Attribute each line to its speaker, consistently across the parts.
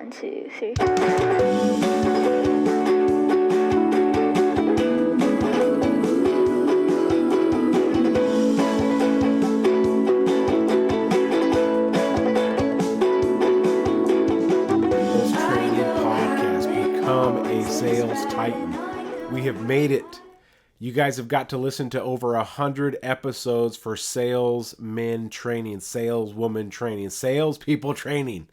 Speaker 1: 们去 3.
Speaker 2: Sales Titan. We have made it. You guys have got to listen to over 100 episodes for salesmen training, saleswoman training, salespeople training.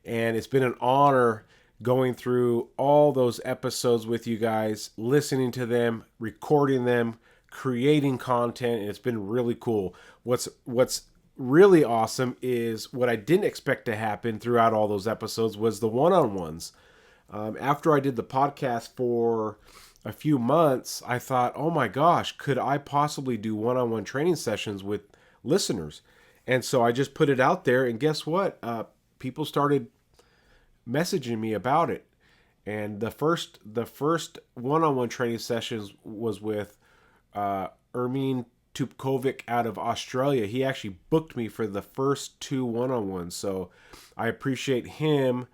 Speaker 2: And it's been an honor going through all those episodes with you guys, listening to them, recording them, creating content, and it's been really cool. What's really awesome is what I didn't expect to happen throughout all those episodes was the one-on-ones. After I did the podcast for a few months, I thought, oh my gosh, could I possibly do one-on-one training sessions with listeners? And so I just put it out there, and guess what? People started messaging me about it. And the first one-on-one training sessions was with Ermin Tupkovic out of Australia. He actually booked me for the first 2 one-on-ones. So I appreciate him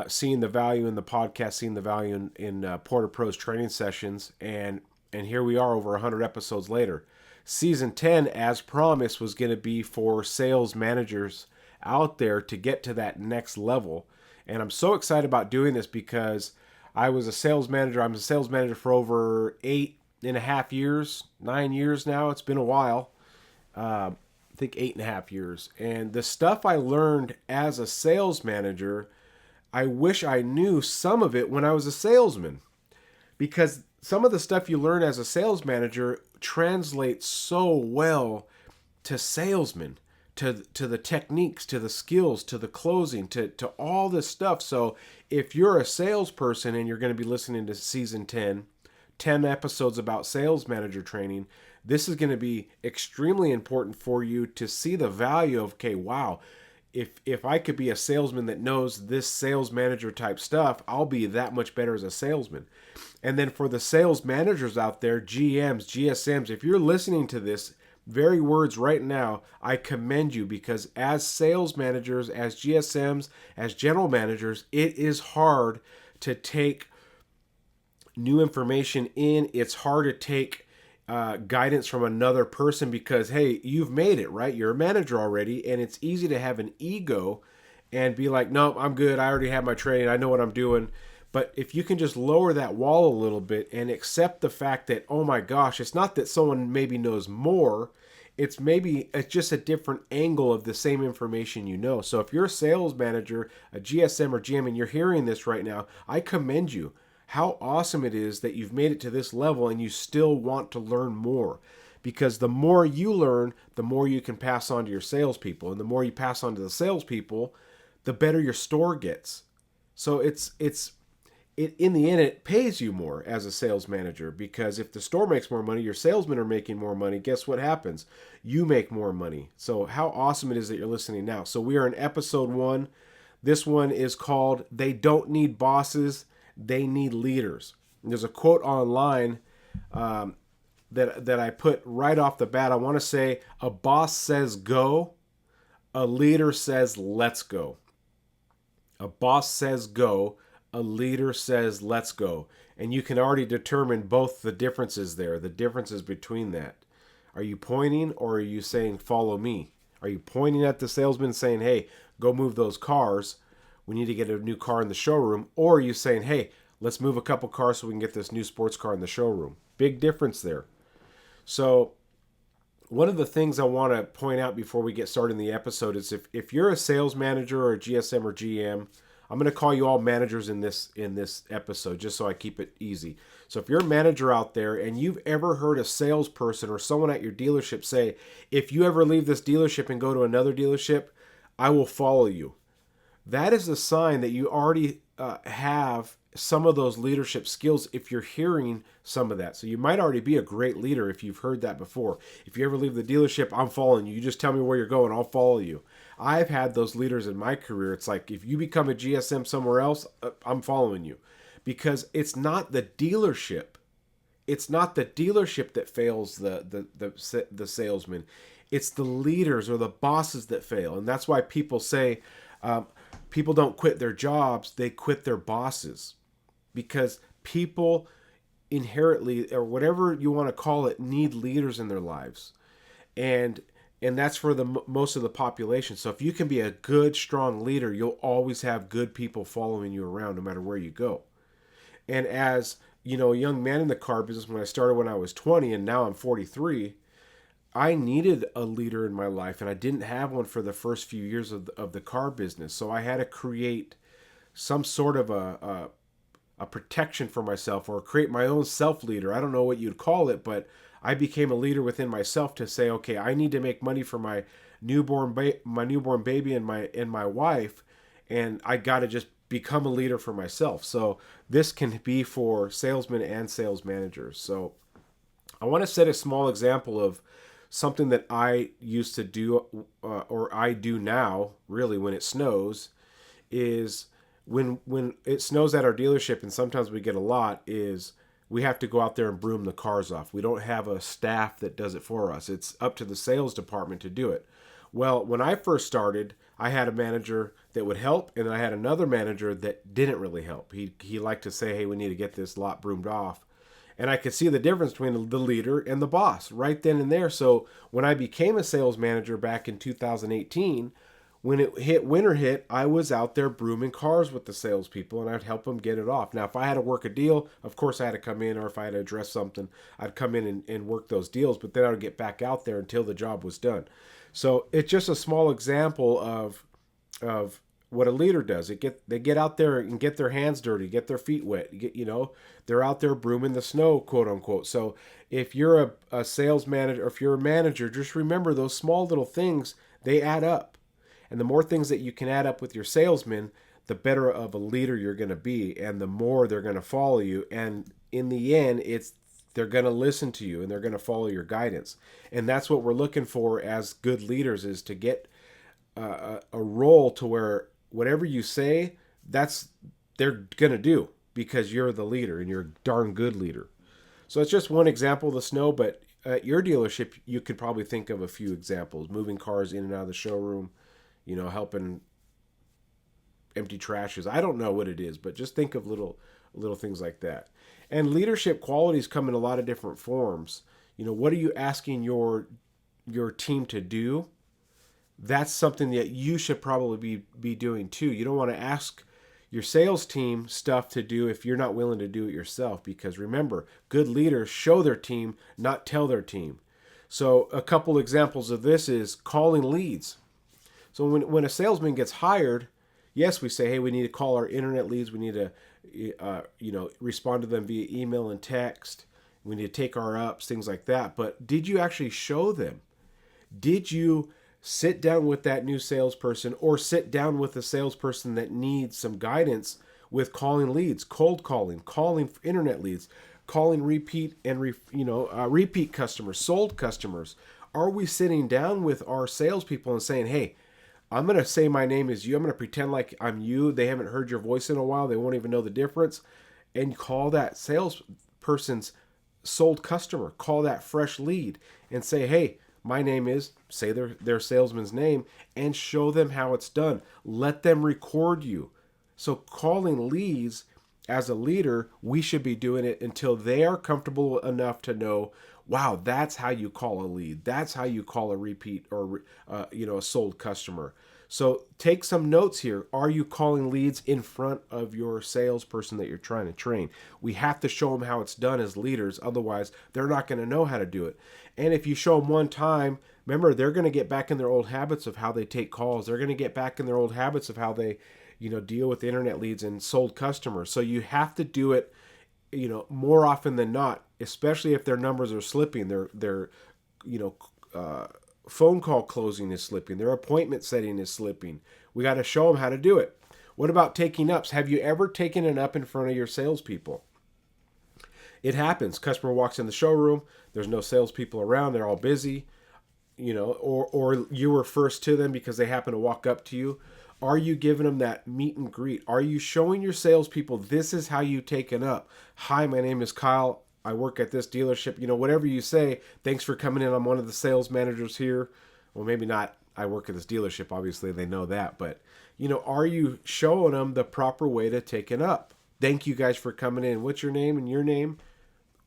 Speaker 2: seeing the value in the podcast, seeing the value in Poor2Pro's training sessions, and here we are over 100 episodes later. Season 10, as promised, was going to be for sales managers out there to get to that next level. And I'm so excited about doing this because I was a sales manager. I'm a sales manager for over 8.5 years, 9 years now. It's been a while. I think 8.5 years. And the stuff I learned as a sales manager, I wish I knew some of it when I was a salesman, because some of the stuff you learn as a sales manager translates so well to salesmen, to the techniques, to the skills, to the closing, to all this stuff. So if you're a salesperson and you're going to be listening to season 10 episodes about sales manager training, this is going to be extremely important for you to see the value of, okay, wow, if I could be a salesman that knows this sales manager type stuff, I'll be that much better as a salesman. And then for the sales managers out there, GMs, GSMs, if you're listening to this very words right now, I commend you, because as sales managers, as GSMs, as general managers, it is hard to take new information in. It's hard to take guidance from another person because, hey, you've made it, right? You're a manager already, and it's easy to have an ego and be like, no, I'm good. I already have my training. I know what I'm doing. But if you can just lower that wall a little bit and accept the fact that, oh my gosh, it's not that someone maybe knows more. It's just a different angle of the same information you know. So if you're a sales manager, a GSM or GM, and you're hearing this right now, I commend you. How awesome it is that you've made it to this level and you still want to learn more. Because the more you learn, the more you can pass on to your salespeople. And the more you pass on to the salespeople, the better your store gets. So in the end, it pays you more as a sales manager, because if the store makes more money, your salesmen are making more money. Guess what happens? You make more money. So how awesome it is that you're listening now. So we are in episode 1. This one is called "They Don't Need Bosses, They Need Leaders." And there's a quote online that I put right off the bat. I want to say, a boss says go, a leader says let's go. A boss says go, a leader says let's go. And you can already determine both the differences there, the differences between that. Are you pointing, or are you saying follow me? Are you pointing at the salesman saying, hey, go move those cars, we need to get a new car in the showroom? Or are you saying, hey, let's move a couple cars so we can get this new sports car in the showroom? Big difference there. So one of the things I want to point out before we get started in the episode is if you're a sales manager or a GSM or GM, I'm going to call you all managers in this episode just so I keep it easy. So if you're a manager out there and you've ever heard a salesperson or someone at your dealership say, if you ever leave this dealership and go to another dealership, I will follow you. That is a sign that you already have some of those leadership skills if you're hearing some of that. So you might already be a great leader if you've heard that before. If you ever leave the dealership, I'm following you. You just tell me where you're going, I'll follow you. I've had those leaders in my career. It's like, if you become a GSM somewhere else, I'm following you. Because it's not the dealership. It's not the dealership that fails the salesman. It's the leaders or the bosses that fail. And that's why people say, people don't quit their jobs, they quit their bosses, because people inherently, or whatever you want to call it, need leaders in their lives. And that's for the most of the population. So if you can be a good, strong leader, you'll always have good people following you around no matter where you go. And as a young man in the car business, when I started when I was 20 and now I'm 43, I needed a leader in my life, and I didn't have one for the first few years of the car business. So I had to create some sort of a protection for myself, or create my own self leader. I don't know what you'd call it, but I became a leader within myself to say, okay, I need to make money for my newborn baby and my wife, and I got to just become a leader for myself. So this can be for salesmen and sales managers. So I want to set a small example of something that I used to do, or I do now, really, when it snows, is when it snows at our dealership, and sometimes we get a lot, is we have to go out there and broom the cars off. We don't have a staff that does it for us. It's up to the sales department to do it. Well, when I first started, I had a manager that would help, and I had another manager that didn't really help. He liked to say, hey, we need to get this lot broomed off. And I could see the difference between the leader and the boss right then and there. So when I became a sales manager back in 2018, when winter hit, I was out there brooming cars with the salespeople, and I'd help them get it off. Now, if I had to work a deal, of course I had to come in, or if I had to address something, I'd come in and work those deals, but then I would get back out there until the job was done. So it's just a small example of what a leader does. They get out there and get their hands dirty, get their feet wet. They're out there brooming the snow, quote unquote. So if you're a sales manager, or if you're a manager, just remember those small little things, they add up. And the more things that you can add up with your salesmen, the better of a leader you're going to be, and the more they're going to follow you. And in the end, they're going to listen to you, and they're going to follow your guidance. And that's what we're looking for as good leaders, is to get a role to where whatever you say, they're going to do, because you're the leader and you're a darn good leader. So it's just one example of the snow, but at your dealership, you could probably think of a few examples. Moving cars in and out of the showroom, helping empty trashes. I don't know what it is, but just think of little things like that. And leadership qualities come in a lot of different forms. What are you asking your team to do? That's something that you should probably be doing too. You don't want to ask your sales team stuff to do if you're not willing to do it yourself, because remember, good leaders show their team, not tell their team. So a couple examples of this is calling leads. So when a salesman gets hired, yes, we say, hey, we need to call our internet leads. We need to respond to them via email and text. We need to take our ups, things like that. But did you actually show them? Did you sit down with that new salesperson, or sit down with a salesperson that needs some guidance with calling leads, cold calling internet leads, calling repeat customers, sold customers? Are we sitting down with our salespeople and saying, hey, I'm going to say my name is you. I'm going to pretend like I'm you. They haven't heard your voice in a while. They won't even know the difference. And call that salesperson's sold customer. Call that fresh lead and say, hey, my name is, say their salesman's name, and show them how it's done. Let them record you. So calling leads, as a leader, we should be doing it until they are comfortable enough to know, wow, that's how you call a lead. That's how you call a repeat, or a sold customer. So take some notes here. Are you calling leads in front of your salesperson that you're trying to train? We have to show them how it's done as leaders. Otherwise, they're not going to know how to do it. And if you show them one time, remember, they're going to get back in their old habits of how they take calls. They're going to get back in their old habits of how they, deal with internet leads and sold customers. So you have to do it, more often than not, especially if their numbers are slipping. Their phone call closing is slipping. Their appointment setting is slipping. We got to show them how to do it. What about taking ups? Have you ever taken an up in front of your salespeople? It happens. Customer walks in the showroom. There's no salespeople around. They're all busy, or you were first to them because they happen to walk up to you. Are you giving them that meet and greet? Are you showing your salespeople, this is how you take an up? Hi, my name is Kyle. I work at this dealership. Whatever you say, thanks for coming in. I'm one of the sales managers here. Well, maybe not. I work at this dealership. Obviously, they know that. But Are you showing them the proper way to take it up? Thank you guys for coming in. What's your name and your name?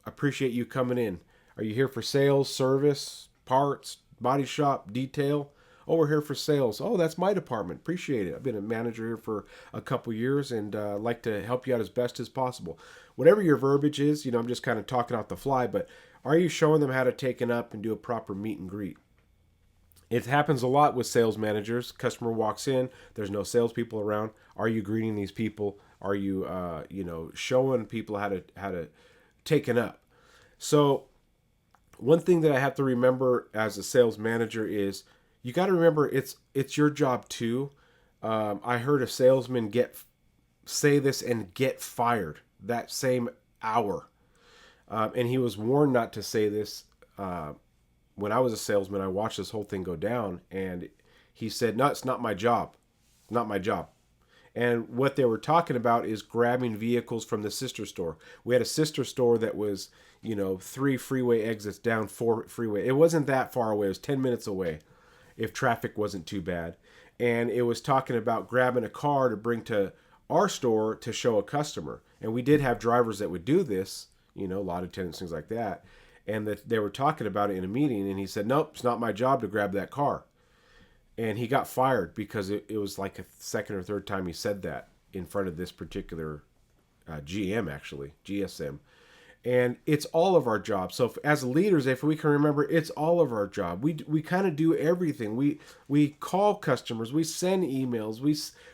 Speaker 2: Appreciate you coming in. Are you here for sales, service, parts, body shop, detail? Oh, we're here for sales. Oh, that's my department. Appreciate it. I've been a manager here for a couple years and like to help you out as best as possible. Whatever your verbiage is, I'm just kind of talking off the fly, but are you showing them how to take it up and do a proper meet and greet? It happens a lot with sales managers. Customer walks in, there's no salespeople around. Are you greeting these people? Are you, showing people how to take it up? So one thing that I have to remember as a sales manager is you got to remember it's your job too. I heard a salesman say this and get fired that same hour, and he was warned not to say this. When I was a salesman, I watched this whole thing go down, and he said, "No, it's not my job, not my job." And what they were talking about is grabbing vehicles from the sister store. We had a sister store that was, 3 freeway exits down 4 freeway. It wasn't that far away. It was 10 minutes away if traffic wasn't too bad. And it was talking about grabbing a car to bring to our store to show a customer. And we did have drivers that would do this, lot attendants, things like that. And that they were talking about it in a meeting. And he said, "Nope, it's not my job to grab that car." And he got fired because it was like a second or third time he said that in front of this particular GM, actually, GSM. And it's all of our job. So as leaders, if we can remember, it's all of our job. We kind of do everything. We call customers. We send emails.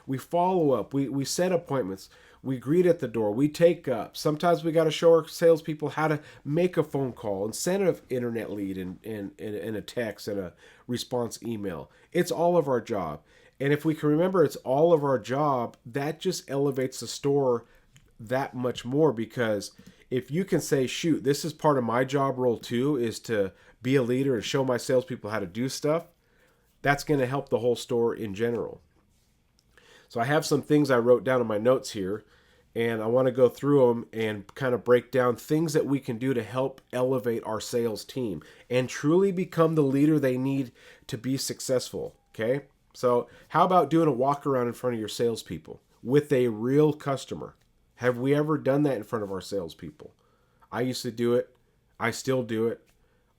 Speaker 2: We follow up. We set appointments. We greet at the door. We take up. Sometimes we got to show our salespeople how to make a phone call and send an internet lead and a text and a response email. It's all of our job. And if we can remember it's all of our job, that just elevates the store that much more, because if you can say, shoot, this is part of my job role too, is to be a leader and show my salespeople how to do stuff, that's going to help the whole store in general. So I have some things I wrote down in my notes here, and I want to go through them and kind of break down things that we can do to help elevate our sales team and truly become the leader they need to be successful. Okay? So how about doing a walk around in front of your salespeople with a real customer? Have we ever done that in front of our salespeople? I used to do it. I still do it.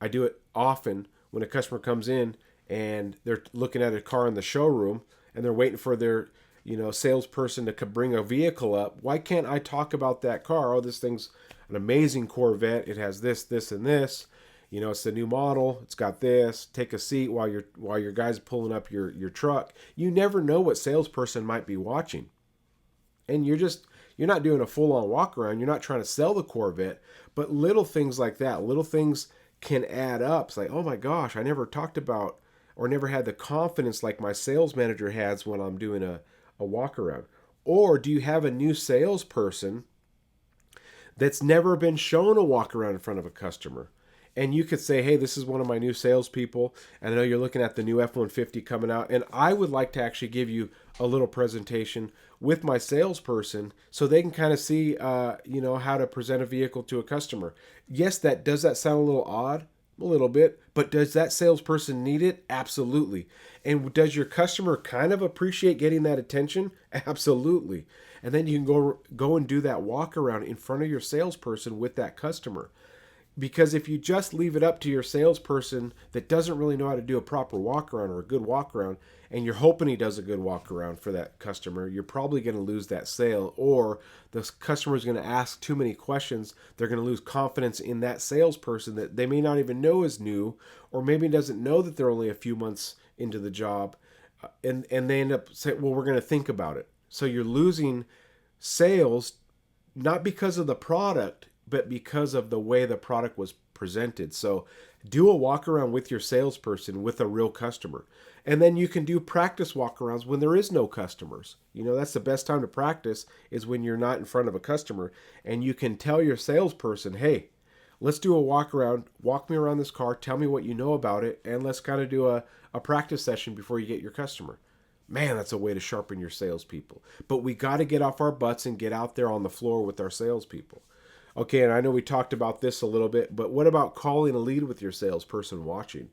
Speaker 2: I do it often when a customer comes in and they're looking at a car in the showroom and they're waiting for their salesperson to bring a vehicle up. Why can't I talk about that car? Oh, this thing's an amazing Corvette. It has this, this, and this. It's the new model. It's got this. Take a seat while your guy's pulling up your truck. You never know what salesperson might be watching, and you're not doing a full-on walk around. You're not trying to sell the Corvette, but little things like that, little things can add up. It's like, oh my gosh, I never talked about or never had the confidence like my sales manager has when I'm doing a walk around. Or do you have a new salesperson that's never been shown a walk around in front of a customer? And you could say, hey, this is one of my new salespeople, and I know you're looking at the new F-150 coming out, and I would like to actually give you a little presentation with my salesperson so they can kind of see, how to present a vehicle to a customer. Yes, does that sound a little odd? A little bit, but does that salesperson need it? Absolutely. And does your customer kind of appreciate getting that attention? Absolutely. And then you can go and do that walk around in front of your salesperson with that customer. Because if you just leave it up to your salesperson that doesn't really know how to do a proper walk around or a good walk around, and you're hoping he does a good walk around for that customer, you're probably going to lose that sale, or the customer is going to ask too many questions. They're going to lose confidence in that salesperson that they may not even know is new, or maybe doesn't know that they're only a few months into the job, and they end up saying, well, we're going to think about it. So you're losing sales not because of the product, but because of the way the product was presented. So do a walk around with your salesperson with a real customer. And then you can do practice walkarounds when there is no customers. That's the best time to practice, is when you're not in front of a customer, and you can tell your salesperson, hey, let's do a walk around, walk me around this car, tell me what you know about it, and let's kind of do a practice session before you get your customer. Man, that's a way to sharpen your salespeople. But we got to get off our butts and get out there on the floor with our salespeople. Okay, and I know we talked about this a little bit, but what about calling a lead with your salesperson watching?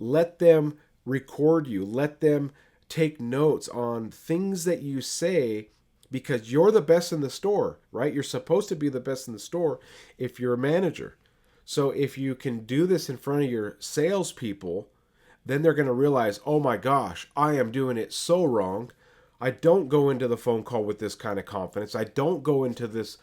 Speaker 2: Let them record you. Let them take notes on things that you say because you're the best in the store, right? You're supposed to be the best in the store if you're a manager. So if you can do this in front of your salespeople, then they're going to realize, oh my gosh, I am doing it so wrong. I don't go into the phone call with this kind of confidence. I don't go into this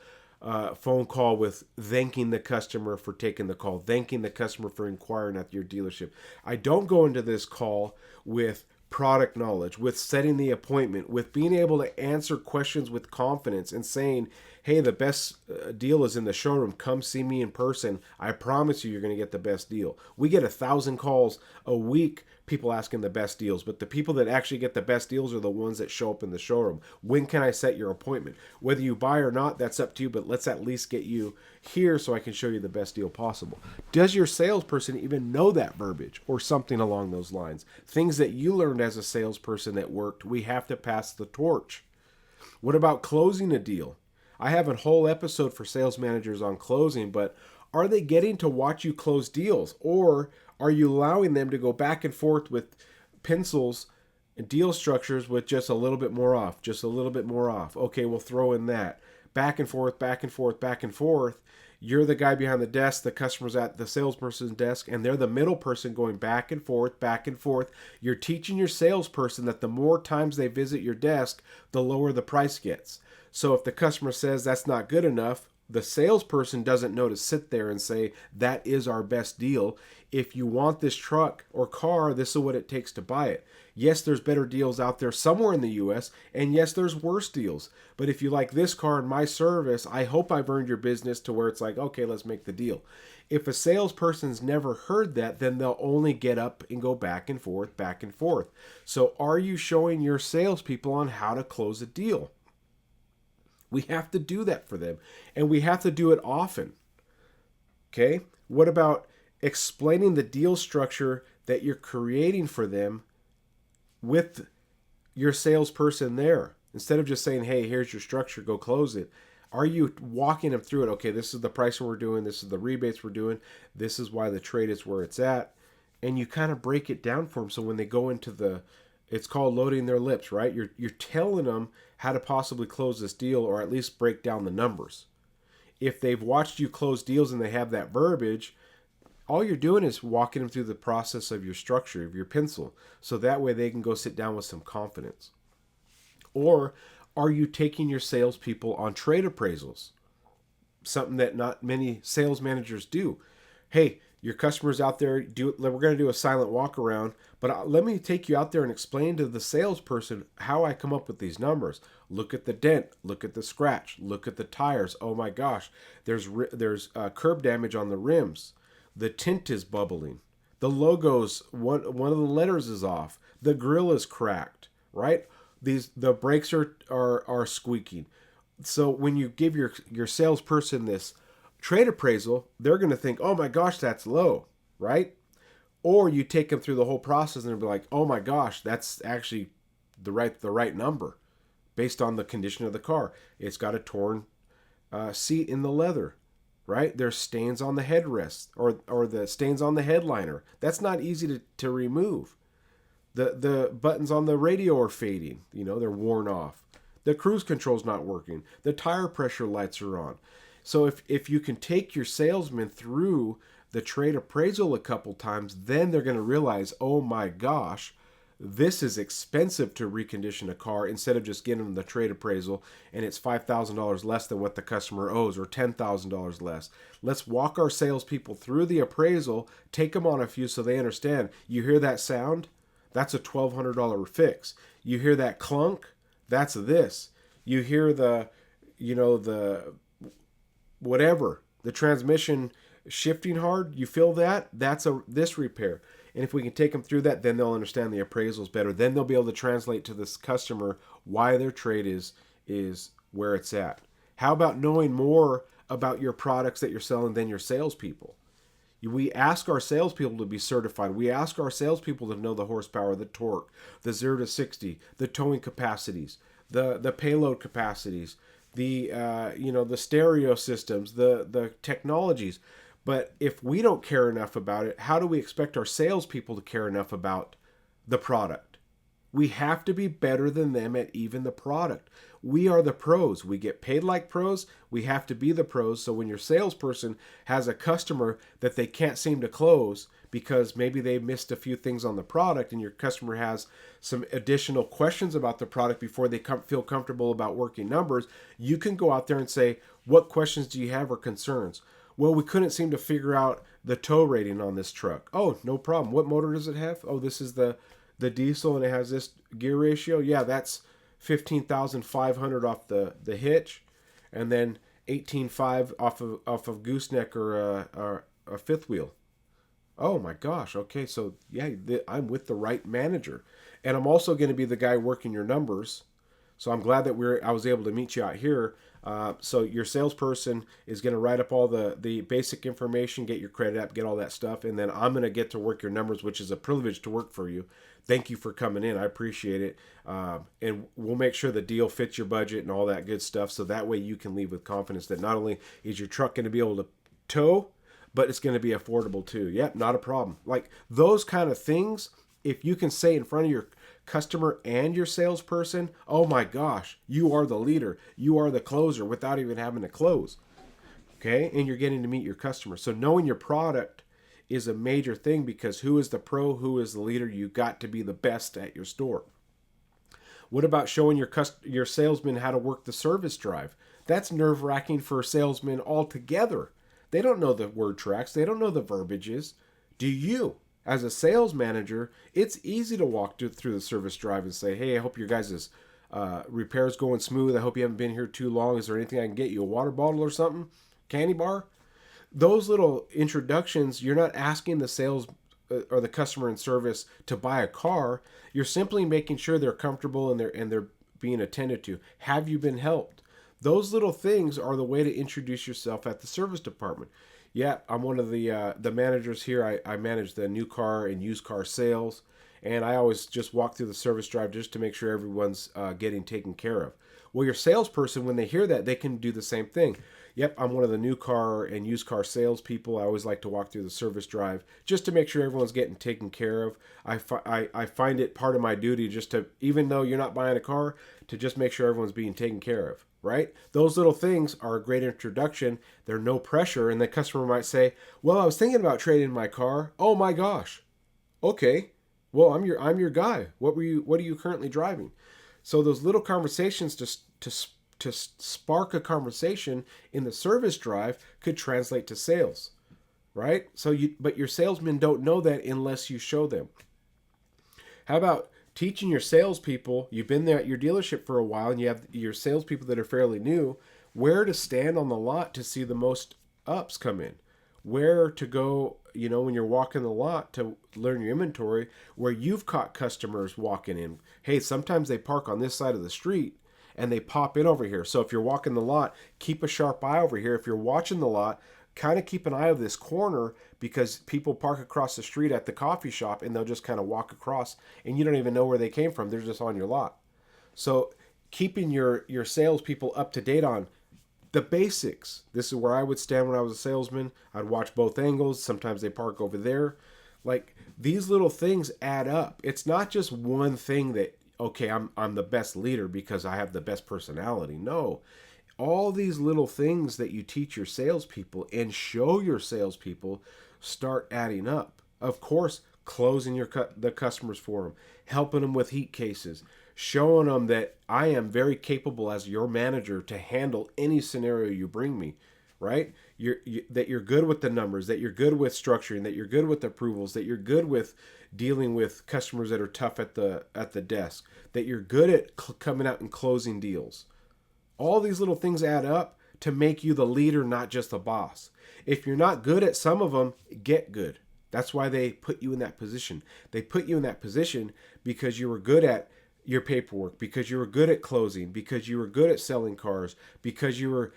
Speaker 2: phone call with thanking the customer for taking the call, thanking the customer for inquiring at your dealership. I don't go into this call with product knowledge, with setting the appointment, with being able to answer questions with confidence and saying, hey, the best deal is in the showroom. Come see me in person. I promise you're going to get the best deal. We get 1,000 calls a week, people asking the best deals, but the people that actually get the best deals are the ones that show up in the showroom. When can I set your appointment? Whether you buy or not, that's up to you, but let's at least get you here so I can show you the best deal possible. Does your salesperson even know that verbiage or something along those lines? Things that you learned as a salesperson that worked, we have to pass the torch. What about closing a deal? I have a whole episode for sales managers on closing, but are they getting to watch you close deals? Or are you allowing them to go back and forth with pencils and deal structures with just a little bit more off, just a little bit more off? Okay, we'll throw in that. Back and forth, back and forth, back and forth. You're the guy behind the desk, the customer's at the salesperson's desk, and they're the middle person going back and forth, back and forth. You're teaching your salesperson that the more times they visit your desk, the lower the price gets. So if the customer says that's not good enough, the salesperson doesn't know to sit there and say, that is our best deal. If you want this truck or car, this is what it takes to buy it. Yes, there's better deals out there somewhere in the US, and yes, there's worse deals. But if you like this car and my service, I hope I've earned your business to where it's like, okay, let's make the deal. If a salesperson's never heard that, then they'll only get up and go back and forth, back and forth. So are you showing your salespeople on how to close a deal? We have to do that for them, and we have to do it often. Okay? What about explaining the deal structure that you're creating for them with your salesperson there? Instead of just saying, hey, here's your structure, go close it. Are you walking them through it? Okay, this is the pricing we're doing. This is the rebates we're doing. This is why the trade is where it's at. And you kind of break it down for them so when they go into it's called loading their lips, right? You're telling them how to possibly close this deal or at least break down the numbers. If they've watched you close deals and they have that verbiage, all you're doing is walking them through the process of your structure, of your pencil, so that way they can go sit down with some confidence. Or are you taking your salespeople on trade appraisals? Something that not many sales managers do. Hey, your customers out there, we're going to do a silent walk around, but let me take you out there and explain to the salesperson how I come up with these numbers. Look at the dent, look at the scratch, look at the tires. Oh my gosh, there's curb damage on the rims. The tint is bubbling. The logo's, one of the letters is off. The grill is cracked, right? The brakes are squeaking. So when you give your salesperson this trade appraisal, they're going to think, oh my gosh, that's low, right? Or you take them through the whole process and they'll be like, oh my gosh, that's actually the right number based on the condition of the car. It's got a torn seat in the leather, right? There's stains on the headrest or the stains on the headliner. That's not easy to remove. The buttons on the radio are fading. They're worn off. The cruise control's not working. The tire pressure lights are on. So if you can take your salesman through the trade appraisal a couple times, then they're going to realize, oh my gosh, this is expensive to recondition a car, instead of just getting them the trade appraisal and it's $5,000 less than what the customer owes or $10,000 less. Let's walk our salespeople through the appraisal, take them on a few so they understand. You hear that sound? That's a $1,200 fix. You hear that clunk? That's this. You hear the whatever, the transmission shifting hard, you feel that? That's this repair. And if we can take them through that, then they'll understand the appraisals better. Then they'll be able to translate to this customer why their trade is where it's at. How about knowing more about your products that you're selling than your salespeople? We ask our salespeople to be certified. We ask our salespeople to know the horsepower, the torque, the 0 to 60, the towing capacities, the payload capacities, the stereo systems, the technologies. But if we don't care enough about it, how do we expect our salespeople to care enough about the product? We have to be better than them at even the product. We are the pros. We get paid like pros. We have to be the pros. So when your salesperson has a customer that they can't seem to close because maybe they missed a few things on the product, and your customer has some additional questions about the product before they feel comfortable about working numbers, you can go out there and say, what questions do you have or concerns? Well, we couldn't seem to figure out the tow rating on this truck. Oh, no problem. What motor does it have? Oh, this is the diesel, and it has this gear ratio. Yeah, that's 15,500 off the hitch, and then 18,500 off of gooseneck or a fifth wheel. Oh my gosh. Okay, so yeah, I'm with the right manager, and I'm also going to be the guy working your numbers. So I'm glad that I was able to meet you out here. So your salesperson is going to write up all the basic information, get your credit app, get all that stuff, and then I'm going to get to work your numbers, which is a privilege to work for you. Thank you for coming in. I appreciate it. And we'll make sure the deal fits your budget and all that good stuff, so that way you can leave with confidence that not only is your truck going to be able to tow, but it's going to be affordable too. Yep, not a problem. Like those kind of things, if you can say in front of your customer and your salesperson, oh my gosh, you are the leader, you are the closer without even having to close. Okay, and you're getting to meet your customer. So knowing your product is a major thing, because who is the pro, who is the leader? You got to be the best at your store. What about showing your salesman how to work the service drive? That's nerve-wracking for salesmen altogether. They don't know the word tracks. They don't know the verbiages. Do you? As a sales manager, it's easy to walk through the service drive and say, hey, I hope your guys' repair's going smooth. I hope you haven't been here too long. Is there anything I can get you? A water bottle or something? Candy bar? Those little introductions, you're not asking the sales or the customer in service to buy a car. You're simply making sure they're comfortable and they're being attended to. Have you been helped? Those little things are the way to introduce yourself at the service department. Yeah, I'm one of the managers here. I manage the new car and used car sales, and I always just walk through the service drive just to make sure everyone's getting taken care of. Well, your salesperson, when they hear that, they can do the same thing. Yep, I'm one of the new car and used car salespeople. I always like to walk through the service drive just to make sure everyone's getting taken care of. I find it part of my duty just to, even though you're not buying a car, to just make sure everyone's being taken care of. Right? Those little things are a great introduction. They're no pressure, and the customer might say, well, I was thinking about trading my car. Oh my gosh. Okay. Well, I'm your guy. What are you currently driving? So those little conversations to spark a conversation in the service drive could translate to sales. Right? But your salesmen don't know that unless you show them. How about teaching your salespeople? You've been there at your dealership for a while, and you have your salespeople that are fairly new, where to stand on the lot to see the most ups come in, where to go, when you're walking the lot to learn your inventory, where you've caught customers walking in. Hey, sometimes they park on this side of the street and they pop in over here. So if you're walking the lot, keep a sharp eye over here. If you're watching the lot, kind of keep an eye of this corner, because people park across the street at the coffee shop and they'll just kind of walk across and you don't even know where they came from. They're just on your lot. So keeping your salespeople up to date on the basics. This is where I would stand when I was a salesman. I'd watch both angles. Sometimes they park over there. Like, these little things add up. It's not just one thing that, okay, I'm the best leader because I have the best personality. No. All these little things that you teach your salespeople and show your salespeople start adding up. Of course, closing the customers for them, helping them with heat cases, showing them that I am very capable as your manager to handle any scenario you bring me, right? That you're good with the numbers, that you're good with structuring, that you're good with approvals, that you're good with dealing with customers that are tough at the desk, that you're good at coming out and closing deals. All these little things add up to make you the leader, not just the boss. If you're not good at some of them, get good. That's why they put you in that position. They put you in that position because you were good at your paperwork, because you were good at closing, because you were good at selling cars, because you were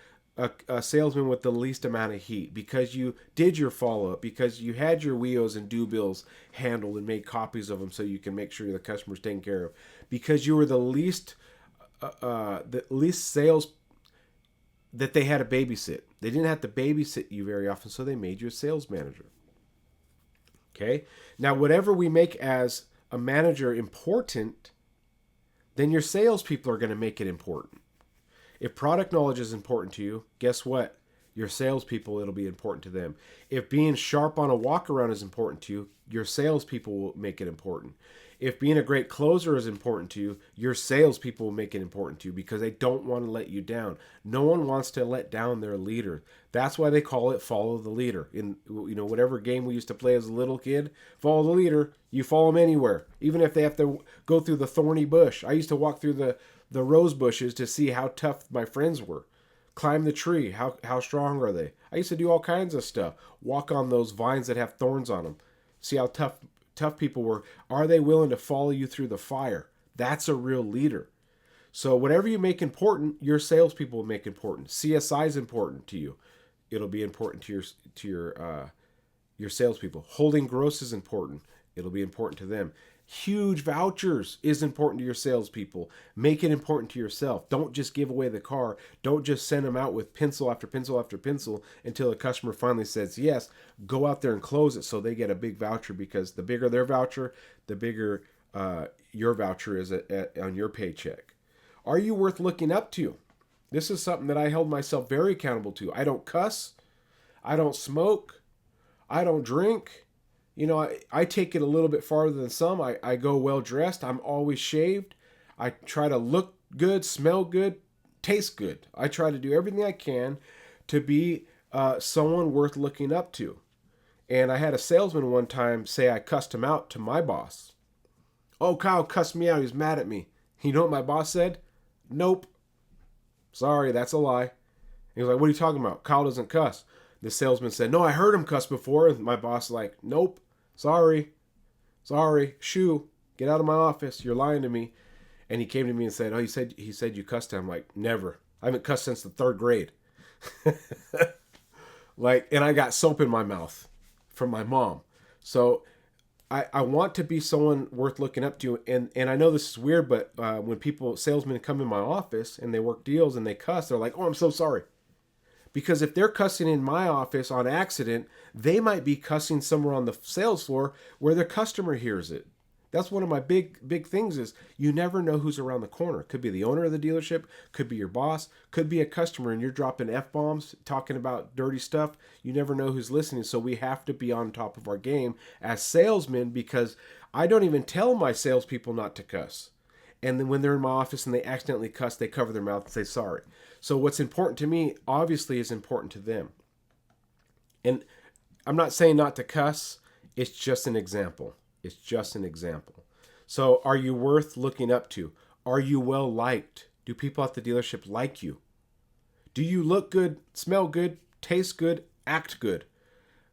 Speaker 2: a salesman with the least amount of heat, because you did your follow-up, because you had your WIOs and due bills handled and made copies of them so you can make sure the customer's taken care of, because you were the least sales that they had to babysit. They didn't have to babysit you very often, so they made you a sales manager. Okay? Now, whatever we make as a manager important then your salespeople are going to make it important. If product knowledge is important to you, guess what? Your salespeople, it'll be important to them. If being sharp on a walk around is important to you, your salespeople will make it important. If being a great closer is important to you, your salespeople will make it important to you because they don't want to let you down. No one wants to let down their leader. That's why they call it follow the leader. In whatever game we used to play as a little kid, follow the leader. You follow them anywhere, even if they have to go through the thorny bush. I used to walk through the rose bushes to see how tough my friends were. Climb the tree. How strong are they? I used to do all kinds of stuff. Walk on those vines that have thorns on them. See how tough people were. Are they willing to follow you through the fire? That's a real leader. So whatever you make important, your salespeople will make important. CSI is important to you. It'll be important to your salespeople. Holding gross is important. It'll be important to them. Huge vouchers is important to your salespeople. Make it important to yourself. Don't just give away the car. Don't just send them out with pencil after pencil after pencil until the customer finally says yes. Go out there and close it so they get a big voucher, because the bigger their voucher, the bigger your voucher is on your paycheck. Are you worth looking up to? This is something that I held myself very accountable to. I don't cuss. I don't smoke. I don't drink. I take it a little bit farther than some. I go well dressed. I'm always shaved. I try to look good, smell good, taste good. I try to do everything I can to be someone worth looking up to. And I had a salesman one time say I cussed him out to my boss. Oh, Kyle cussed me out. He was mad at me. You know what my boss said? Nope. Sorry, that's a lie. He was like, what are you talking about? Kyle doesn't cuss. The salesman said, no, I heard him cuss before. And my boss was like, nope. Sorry, shoo, get out of my office. You're lying to me. And he came to me and said, oh, he said you cussed him. I'm like, never. I haven't cussed since the 3rd grade. And I got soap in my mouth from my mom. So I want to be someone worth looking up to. And I know this is weird, but when salesmen come in my office and they work deals and they cuss, they're like, oh, I'm so sorry. Because if they're cussing in my office on accident, they might be cussing somewhere on the sales floor where their customer hears it. That's one of my big things is you never know who's around the corner. Could be the owner of the dealership, could be your boss, could be a customer, and you're dropping F-bombs, talking about dirty stuff. You never know who's listening, so we have to be on top of our game as salesmen, because I don't even tell my salespeople not to cuss. And then when they're in my office and they accidentally cuss, they cover their mouth and say sorry. So what's important to me, obviously, is important to them. And I'm not saying not to cuss. It's just an example. It's just an example. So are you worth looking up to? Are you well liked? Do people at the dealership like you? Do you look good, smell good, taste good, act good?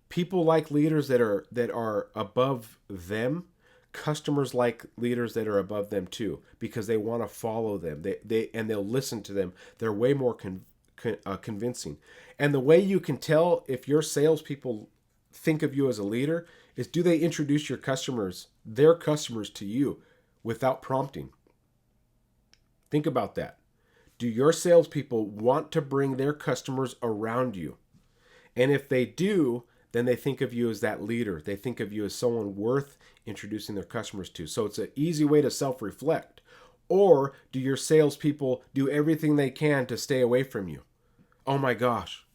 Speaker 2: People like leaders that are above them. Customers like leaders that are above them too, because they want to follow them. They'll listen to them. They're way more convincing. And the way you can tell if your salespeople think of you as a leader is, do they introduce their customers to you without prompting? Think about that. Do your salespeople want to bring their customers around you? And if they do, then they think of you as that leader. They think of you as someone worth introducing their customers to. So it's an easy way to self-reflect. Or do your salespeople do everything they can to stay away from you? Oh my gosh,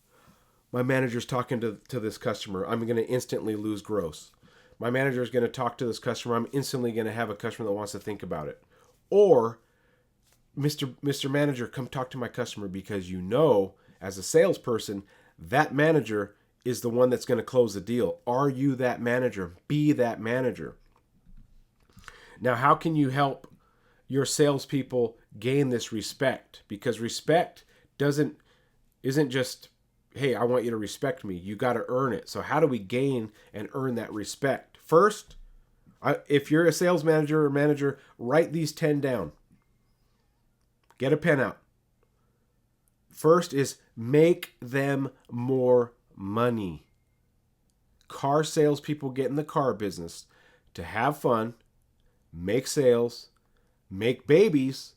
Speaker 2: my manager's talking to this customer. I'm going to instantly lose gross. My manager is going to talk to this customer. I'm instantly going to have a customer that wants to think about it. Or, Mr. Manager, come talk to my customer, because as a salesperson, that manager is the one that's going to close the deal. Are you that manager? Be that manager. Now, how can you help your salespeople gain this respect? Because respect isn't just, hey, I want you to respect me. You got to earn it. So how do we gain and earn that respect? First, if you're a sales manager or manager, write these 10 down. Get a pen out. First is make them more money. Car salespeople get in the car business to have fun, make sales, make babies,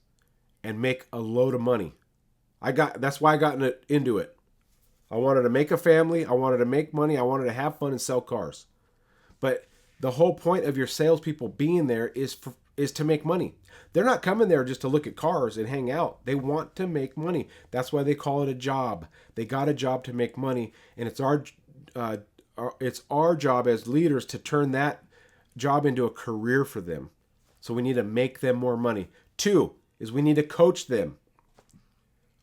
Speaker 2: and make a load of money. That's why I got into it. I wanted to make a family. I wanted to make money. I wanted to have fun and sell cars. But the whole point of your salespeople being there is is to make money. They're not coming there just to look at cars and hang out. They want to make money. That's why they call it a job. They got a job to make money, and it's our job as leaders to turn that job into a career for them. So we need to make them more money. 2 is we need to coach them.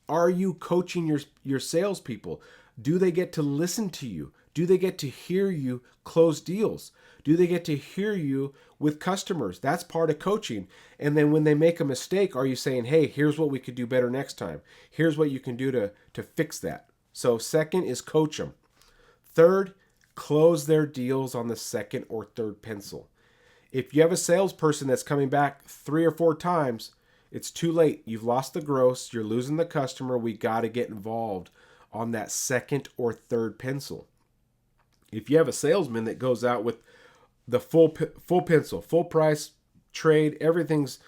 Speaker 2: Are you coaching your salespeople? Do they get to listen to you? Do they get to hear you close deals? Do they get to hear you with customers? That's part of coaching. And then when they make a mistake, are you saying, hey, here's what we could do better next time. Here's what you can do to fix that. So 2nd is coach them. 3rd, close their deals on the 2nd or 3rd pencil. If you have a salesperson that's coming back 3 or 4 times, it's too late. You've lost the gross. You're losing the customer. We got to get involved on that 2nd or 3rd pencil. If you have a salesman that goes out with the full pencil, full price trade, everything's,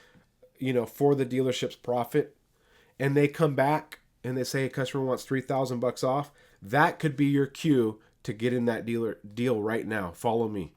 Speaker 2: for the dealership's profit, and they come back and they say a customer wants $3,000 off, that could be your cue to get in that deal right now. Follow me.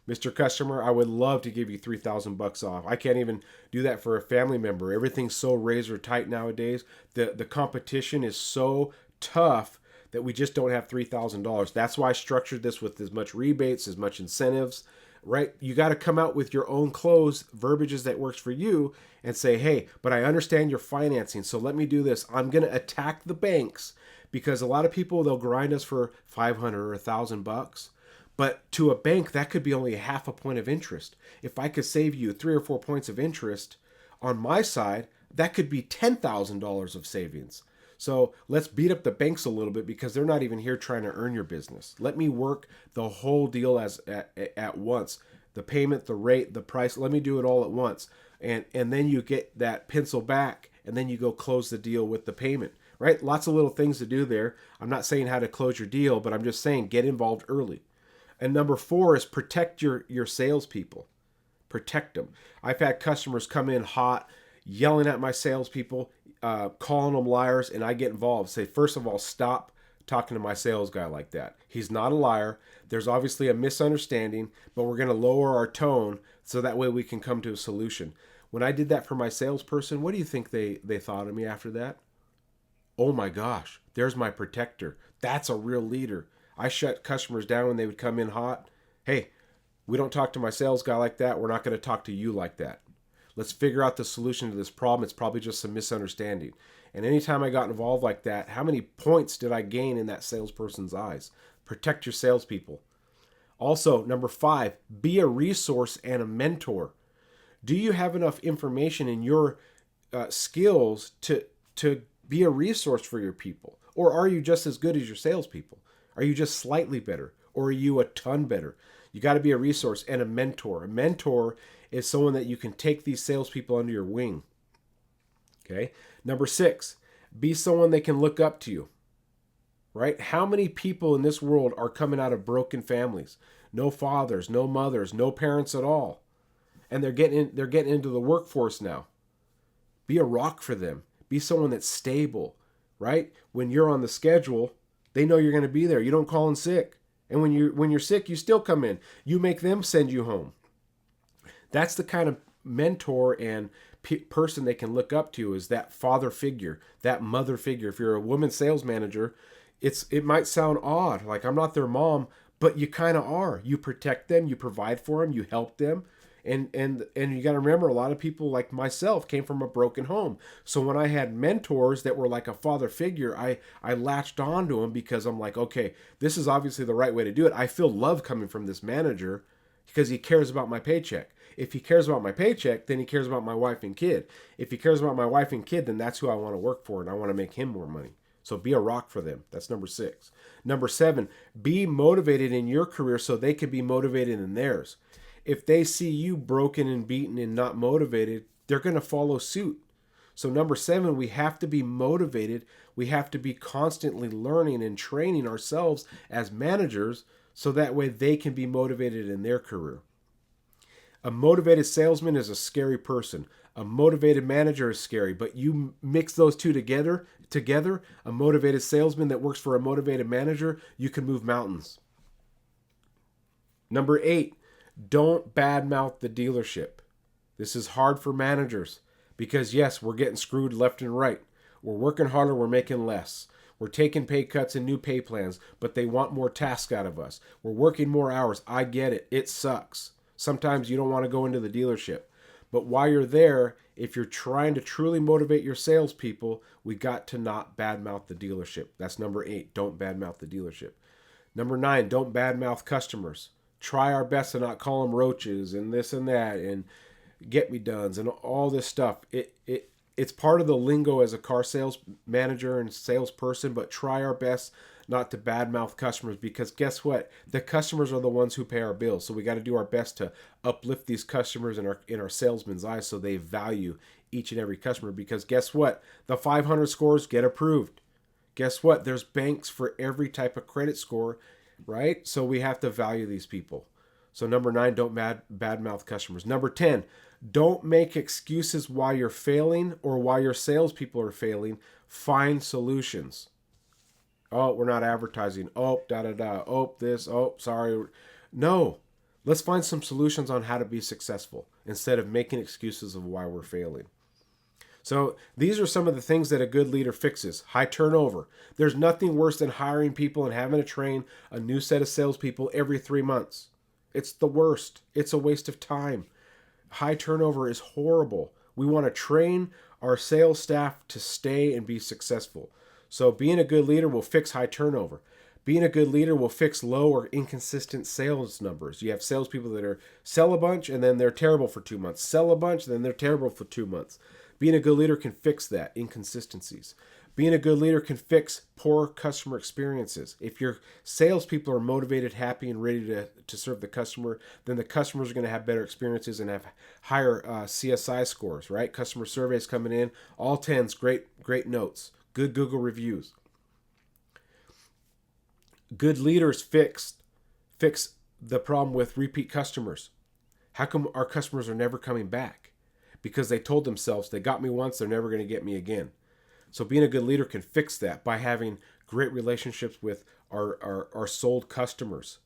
Speaker 2: Mr. Customer, I would love to give you $3,000 off. I can't even do that for a family member. Everything's so razor tight nowadays. The competition is so tough that we just don't have $3,000. That's why I structured this with as much rebates, as much incentives, right? You got to come out with your own close verbiages that works for you and say, hey, but I understand your financing, so let me do this. I'm going to attack the banks because a lot of people, they'll grind us for $500 or $1,000. But to a bank, that could be only a half a point of interest. If I could save you 3 or 4 points of interest on my side, that could be $10,000 of savings. So let's beat up the banks a little bit because they're not even here trying to earn your business. Let me work the whole deal at once. The payment, the rate, the price, let me do it all at once. And then you get that pencil back and then you go close the deal with the payment, right? Lots of little things to do there. I'm not saying how to close your deal, but I'm just saying get involved early. And number 4 is protect your salespeople. Protect them. I've had customers come in hot, yelling at my salespeople, calling them liars, and I get involved. Say, first of all, stop talking to my sales guy like that. He's not a liar. There's obviously a misunderstanding, but we're going to lower our tone so that way we can come to a solution. When I did that for my salesperson, what do you think they thought of me after that? Oh my gosh, there's my protector. That's a real leader. I shut customers down when they would come in hot. Hey, we don't talk to my sales guy like that. We're not going to talk to you like that. Let's figure out the solution to this problem. It's probably just some misunderstanding. And anytime I got involved like that, how many points did I gain in that salesperson's eyes? Protect your salespeople. Also, number 5, be a resource and a mentor. Do you have enough information in your skills to be a resource for your people? Or are you just as good as your salespeople? Are you just slightly better? Or are you a ton better? You got to be a resource and a mentor. A mentor is someone that you can take these salespeople under your wing. Okay. Number 6, be someone they can look up to you. Right? How many people in this world are coming out of broken families? No fathers, no mothers, no parents at all. And they're getting into the workforce now. Be a rock for them. Be someone that's stable, right? When you're on the schedule, they know you're going to be there. You don't call in sick. And when you're sick, you still come in. You make them send you home. That's the kind of mentor and person they can look up to, is that father figure, that mother figure. If you're a woman sales manager, it might sound odd, like I'm not their mom, but you kind of are. You protect them, you provide for them, you help them. And you got to remember, a lot of people like myself came from a broken home. So when I had mentors that were like a father figure, I latched on to them because I'm like, okay, this is obviously the right way to do it. I feel love coming from this manager because he cares about my paycheck. If he cares about my paycheck, then he cares about my wife and kid. If he cares about my wife and kid, then that's who I want to work for, and I want to make him more money. So be a rock for them. That's number 6. Number 7, be motivated in your career so they can be motivated in theirs. If they see you broken and beaten and not motivated, they're going to follow suit. So number 7, we have to be motivated. We have to be constantly learning and training ourselves as managers so that way they can be motivated in their career. A motivated salesman is a scary person. A motivated manager is scary, but you mix those two together, a motivated salesman that works for a motivated manager, you can move mountains. Number 8, don't badmouth the dealership. This is hard for managers because, yes, we're getting screwed left and right. We're working harder, we're making less. We're taking pay cuts and new pay plans, but they want more tasks out of us. We're working more hours. I get it. It sucks. Sometimes you don't want to go into the dealership. But while you're there, if you're trying to truly motivate your salespeople, we got to not badmouth the dealership. That's number 8. Don't badmouth the dealership. Number 9, don't badmouth customers. Try our best to not call them roaches and this and that and get me dones and all this stuff. It's part of the lingo as a car sales manager and salesperson, but try our best not to badmouth customers, because guess what? The customers are the ones who pay our bills. So we got to do our best to uplift these customers in our salesmen's eyes so they value each and every customer, because guess what? The 500 scores get approved. Guess what? There's banks for every type of credit score, right? So we have to value these people. So number 9, don't badmouth customers. Number 10, don't make excuses why you're failing or why your salespeople are failing. Find solutions. Oh, we're not advertising. Oh, da-da-da. Oh, this. Oh, sorry. No. Let's find some solutions on how to be successful instead of making excuses of why we're failing. So these are some of the things that a good leader fixes. High turnover. There's nothing worse than hiring people and having to train a new set of salespeople every 3 months. It's the worst. It's a waste of time. High turnover is horrible. We want to train our sales staff to stay and be successful. So being a good leader will fix high turnover. Being a good leader will fix low or inconsistent sales numbers. You have salespeople that sell a bunch and then they're terrible for 2 months. Sell a bunch and then they're terrible for 2 months. Being a good leader can fix that, inconsistencies. Being a good leader can fix poor customer experiences. If your salespeople are motivated, happy, and ready to serve the customer, then the customers are going to have better experiences and have higher CSI scores, right? Customer surveys coming in, all 10s, great notes, good Google reviews. Good leaders fix the problem with repeat customers. How come our customers are never coming back? Because they told themselves, they got me once, they're never going to get me again. So being a good leader can fix that by having great relationships with our sold customers,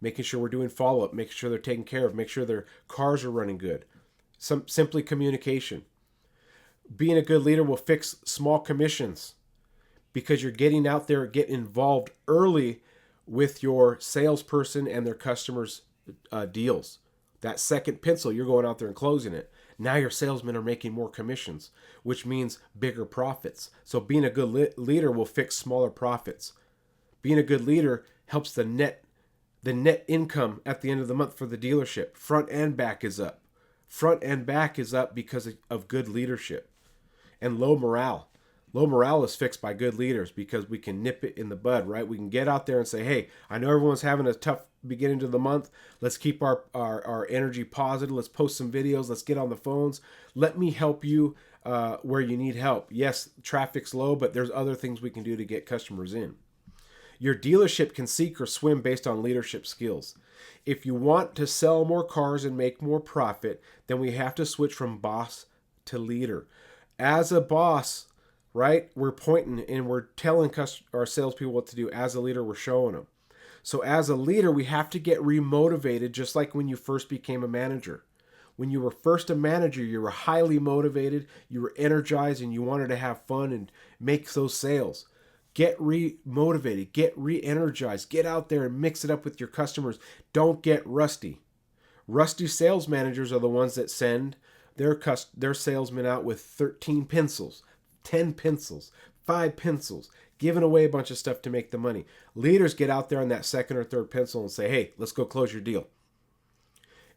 Speaker 2: making sure we're doing follow-up, making sure they're taken care of, make sure their cars are running good. Simply communication. Being a good leader will fix small commissions because you're getting out there, getting involved early with your salesperson and their customers' deals. That second pencil, you're going out there and closing it. Now your salesmen are making more commissions, which means bigger profits. So being a good leader will fix smaller profits. Being a good leader helps the net income at the end of the month for the dealership. Front and back is up. Front and back is up because of good leadership. And low morale. Low morale is fixed by good leaders because we can nip it in the bud, right? We can get out there and say, hey, I know everyone's having a tough beginning to the month. Let's keep our energy positive. Let's post some videos. Let's get on the phones. Let me help you where you need help. Yes, traffic's low, but there's other things we can do to get customers in. Your dealership can sink or swim based on leadership skills. If you want to sell more cars and make more profit, then we have to switch from boss to leader. As a boss, right, we're pointing and we're telling our salespeople what to do. As a leader, we're showing them. So as a leader, we have to get remotivated, just like when you first became a manager. When you were first a manager, you were highly motivated, you were energized, and you wanted to have fun and make those sales. Get re-motivated, get re-energized, get out there and mix it up with your customers. Don't get rusty. Rusty sales managers are the ones that send their salesmen out with 13 pencils, 10 pencils, 5 pencils, giving away a bunch of stuff to make the money. Leaders get out there on that second or third pencil and say, hey, let's go close your deal.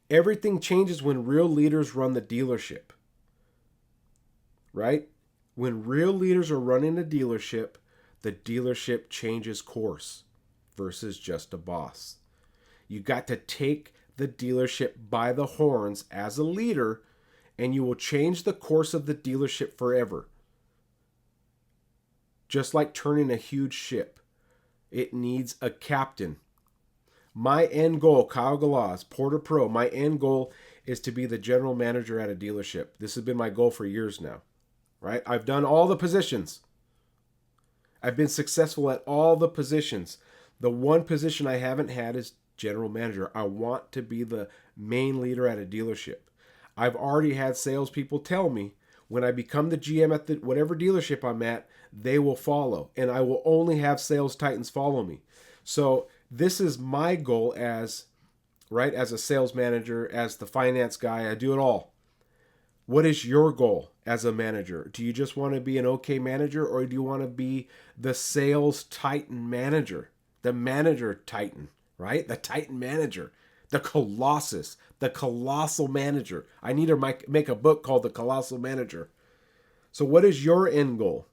Speaker 2: Everything changes when real leaders run the dealership, right? When real leaders are running a dealership, the dealership changes course versus just a boss. You got to take the dealership by the horns as a leader, and you will change the course of the dealership forever. Just like turning a huge ship, it needs a captain. My end goal, Kyle Galaz, Poor2Pro, my end goal is to be the general manager at a dealership. This has been my goal for years now, right? I've done all the positions. I've been successful at all the positions. The one position I haven't had is general manager. I want to be the main leader at a dealership. I've already had salespeople tell me when I become the GM at the whatever dealership I'm at, they will follow, and I will only have sales titans follow me. So this is my goal as as a sales manager, as the finance guy. I do it all. What is your goal as a manager? Do you just want to be an okay manager, or do you want to be the sales titan manager, the manager titan, right? The titan manager, the colossus, the colossal manager. I need to make a book called The Colossal Manager. So what is your end goal?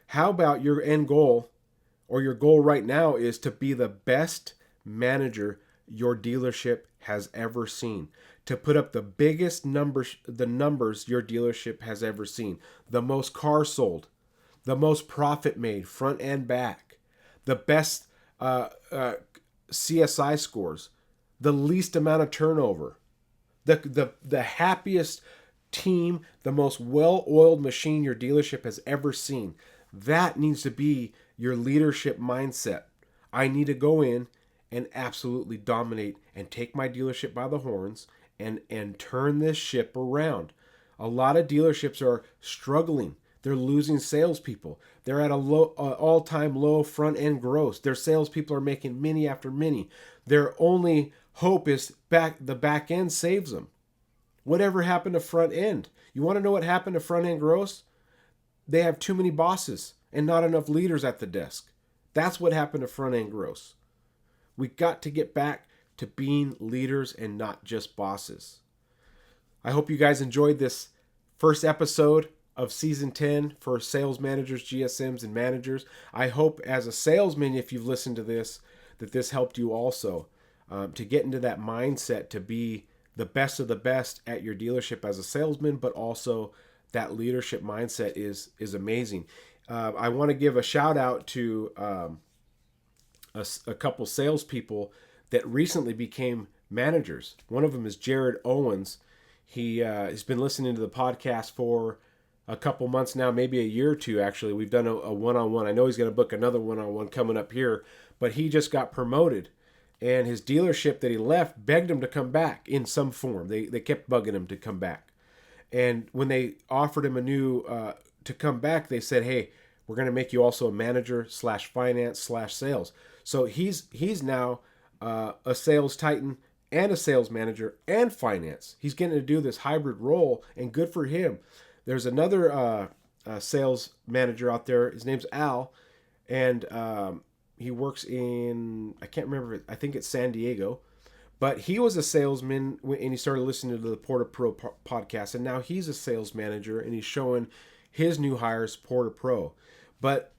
Speaker 2: How about your end goal, or your goal right now is to be the best manager your dealership has ever seen, to put up the biggest numbers, the numbers your dealership has ever seen, the most cars sold, the most profit made front and back, the best CSI scores, the least amount of turnover, the happiest team, the most well-oiled machine your dealership has ever seen. That needs to be your leadership mindset. I need to go in and absolutely dominate and take my dealership by the horns and turn this ship around. A lot of dealerships are struggling. They're losing salespeople. They're at a low, all-time low front-end gross. Their salespeople are making many after many. Their only hope is the back end saves them. Whatever happened to front end? You want to know what happened to front-end gross? They have too many bosses and not enough leaders at the desk. That's what happened to front-end gross. We got to get back to being leaders and not just bosses. I hope you guys enjoyed this first episode of season 10 for sales managers, GSMs, and managers. I hope as a salesman, if you've listened to this, that this helped you also to get into that mindset to be the best of the best at your dealership as a salesman, but also that leadership mindset is amazing. I want to give a shout out to a couple salespeople that recently became managers. One of them is Jared Owens. He has been listening to the podcast for a couple months now, maybe a year or two actually. We've done a one-on-one. I know he's going to book another one-on-one coming up here, but he just got promoted. And his dealership that he left begged him to come back in some form. They kept bugging him to come back. And when they offered him a new to come back, they said, hey, we're going to make you also a manager / finance / sales. So he's now a sales titan and a sales manager and finance. He's getting to do this hybrid role, and good for him. There's another sales manager out there. His name's Al, and he works in, I can't remember, I think it's San Diego. But he was a salesman, and he started listening to the Poor2Pro podcast, and now he's a sales manager, and he's showing his new hires Poor2Pro. But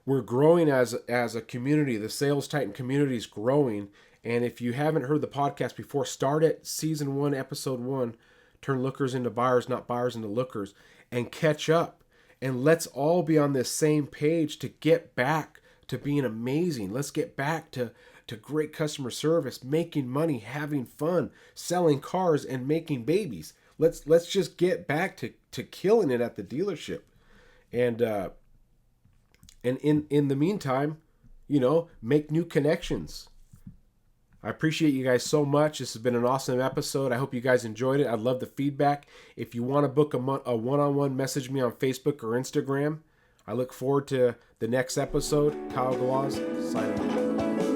Speaker 2: we're growing as a community. The Sales Titan community is growing, and if you haven't heard the podcast before, start at season 1, episode 1, turn lookers into buyers, not buyers into lookers, and catch up. And let's all be on this same page to get back to being amazing. Let's get back to great customer service, making money, having fun, selling cars, and making babies. Let's just get back to killing it at the dealership. And in the meantime, make new connections. I appreciate you guys so much. This has been an awesome episode. I hope you guys enjoyed it. I'd love the feedback. If you want to book a one-on-one, message me on Facebook or Instagram. I look forward to the next episode. Kyle Galaz, signing off.